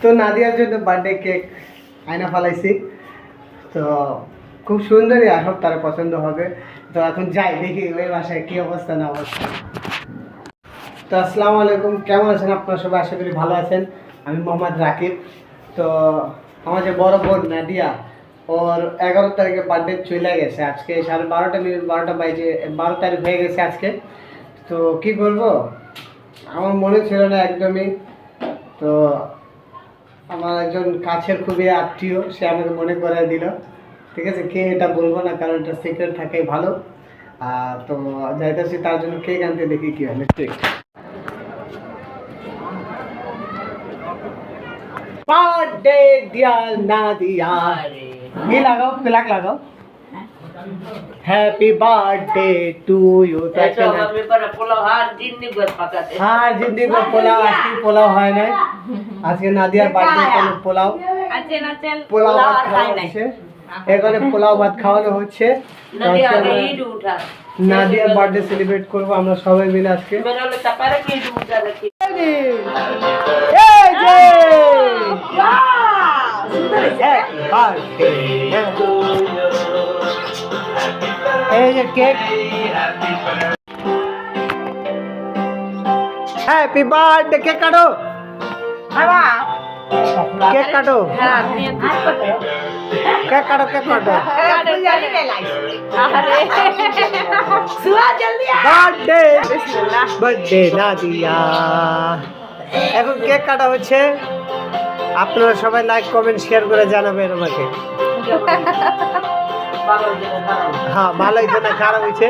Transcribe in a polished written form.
তো নাদিয়ার জন্য birthday cake আয়না ফালাইছি, তো খুব সুন্দরই, আই হোপ তার পছন্দ হবে। তো এখন যাই দেখি ওই বাসায় কী অবস্থা না অবস্থা। তো আসসালামু আলাইকুম, কেমন আছেন আপনারা সবাই? আশা করি ভালো আছেন। আমি মোহাম্মদ রাকিব। তো আমার যে বড় বোন নাদিয়া, ওর 11 তারিখে বার্থডে চলে গেছে। আজকে 12:30 বাজে, 12 তারিখ হয়ে গেছে আজকে। তো কি করব, আমার মনে ছিল না একদমই। তো আমার একজন কাছের খুবই আত্মীয়, সে আমাকে মনে করায় দিল। ঠিক আছে, কে এটা বলবো না, কারণ এটা সিক্রেট থাকাই ভালো। তো যাইতেছি তার জন্য কেক আনতে, দেখি কি হয়। ঠিক, বার্থডে ডিয়ার নাদিয়া, ये लगाओ, प्लग लगाओ। Happy birthday to you. हाँ जिंदगी में পোলাও, আজকে পোলাও হয় নাই। আজকে নাদিয়ার বার্থডে কোনো পোলাও ভাত খাওয়ানো হচ্ছে, এখানে পোলাও ভাত খাওয়ানো হচ্ছে। নাদিয়ার বার্থডে সেলিব্রেট করবো আমরা সবাই মিলে আজকে। এই যে কেক, হ্যাপি বার্থডে। কেক কাটো, কেক কাটো, কেক কাটো, কেক কাটো। Birthday birthday Nadia. এখন কেক কাটা হচ্ছে, আপনারা সবাই লাইক কমেন্ট শেয়ার করে জানাবেন আমাকে। হ্যাঁ ভালো হয়েছে না খারাপ হয়েছে?